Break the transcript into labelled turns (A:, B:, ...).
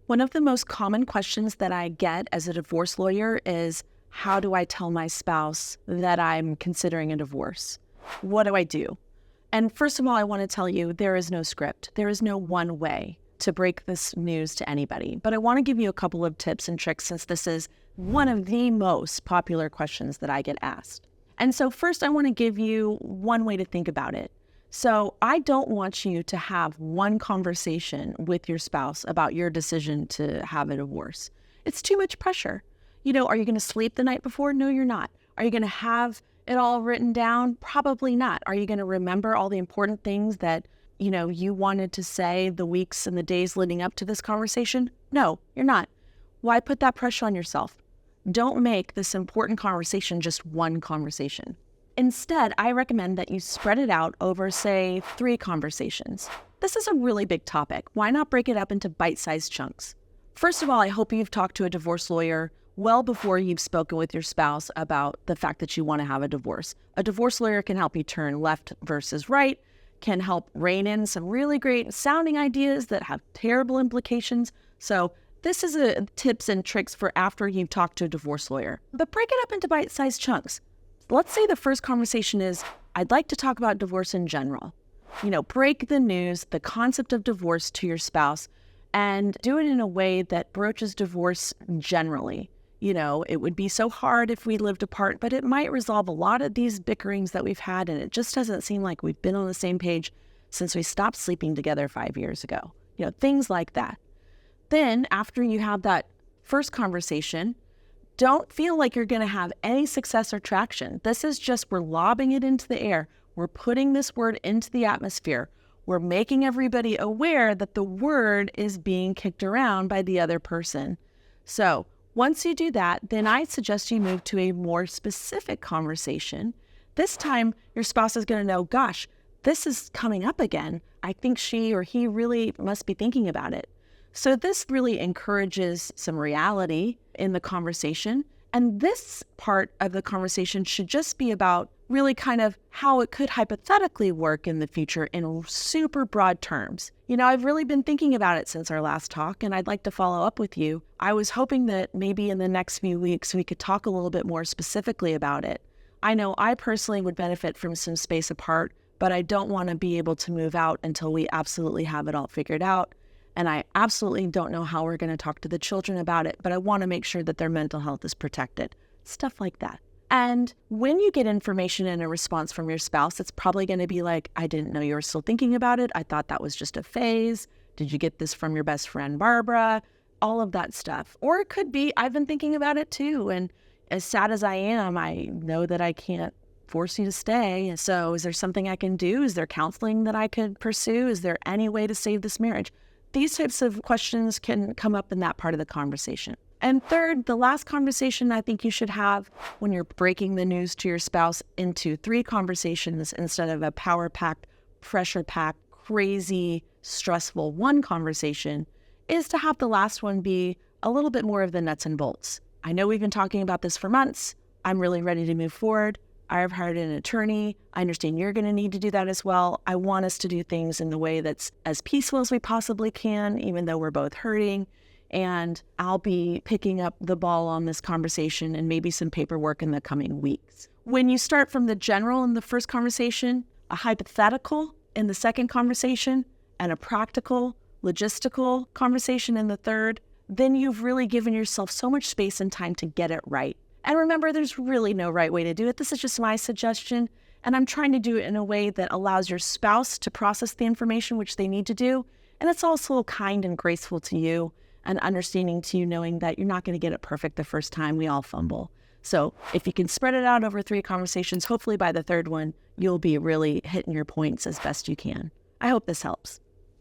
A: One of the most common questions that I get as a divorce lawyer is, how do I tell my spouse that I'm considering a divorce? What do I do? And first of all, I want to tell you, there is no script. There is no one way to break this news to anybody. But I want to give you a couple of tips and tricks, since this is one of the most popular questions that I get asked. And so first, I want to give you one way to think about it. So I don't want you to have one conversation with your spouse about your decision to have a divorce. It's too much pressure. Are you going to sleep the night before? No, you're not. Are you going to have it all written down? Probably not. Are you going to remember all the important things that, you wanted to say the weeks and the days leading up to this conversation? No, you're not. Why put that pressure on yourself? Don't make this important conversation just one conversation. Instead, I recommend that you spread it out over, say, 3 conversations. This is a really big topic. Why not break it up into bite-sized chunks? First of all, I hope you've talked to a divorce lawyer well before you've spoken with your spouse about the fact that you want to have a divorce. A divorce lawyer can help you turn left versus right, can help rein in some really great sounding ideas that have terrible implications. So this is a tips and tricks for after you've talked to a divorce lawyer. But break it up into bite-sized chunks. Let's say the first conversation is, I'd like to talk about divorce in general. Break the news, the concept of divorce to your spouse, and do it in a way that broaches divorce generally. It would be so hard if we lived apart, but it might resolve a lot of these bickerings that we've had, and it just doesn't seem like we've been on the same page since we stopped sleeping together 5 years ago. Things like that. Then, after you have that first conversation, don't feel like you're going to have any success or traction. This is just, we're lobbing it into the air. We're putting this word into the atmosphere. We're making everybody aware that the word is being kicked around by the other person. So once you do that, then I suggest you move to a more specific conversation. This time, your spouse is going to know, gosh, this is coming up again. I think she or he really must be thinking about it. So this really encourages some reality in the conversation. And this part of the conversation should just be about really kind of how it could hypothetically work in the future in super broad terms. I've really been thinking about it since our last talk, and I'd like to follow up with you. I was hoping that maybe in the next few weeks we could talk a little bit more specifically about it. I know I personally would benefit from some space apart, but I don't want to be able to move out until we absolutely have it all figured out. And I absolutely don't know how we're going to talk to the children about it, but I want to make sure that their mental health is protected. Stuff like that. And when you get information and a response from your spouse, it's probably going to be like, I didn't know you were still thinking about it. I thought that was just a phase. Did you get this from your best friend, Barbara? All of that stuff. Or it could be, I've been thinking about it too. And as sad as I am, I know that I can't force you to stay. So is there something I can do? Is there counseling that I could pursue? Is there any way to save this marriage? These types of questions can come up in that part of the conversation. And third, the last conversation I think you should have when you're breaking the news to your spouse into 3 conversations instead of a power-packed, pressure-packed, crazy, stressful 1 conversation is to have the last one be a little bit more of the nuts and bolts. I know we've been talking about this for months. I'm really ready to move forward. I've hired an attorney. I understand you're going to need to do that as well. I want us to do things in the way that's as peaceful as we possibly can, even though we're both hurting. And I'll be picking up the ball on this conversation and maybe some paperwork in the coming weeks. When you start from the general in the first conversation, a hypothetical in the second conversation, and a practical, logistical conversation in the third, then you've really given yourself so much space and time to get it right. And remember, there's really no right way to do it. This is just my suggestion. And I'm trying to do it in a way that allows your spouse to process the information which they need to do. And it's also kind and graceful to you and understanding to you, knowing that you're not going to get it perfect the first time. We all fumble. So if you can spread it out over 3 conversations, hopefully by the third one, you'll be really hitting your points as best you can. I hope this helps.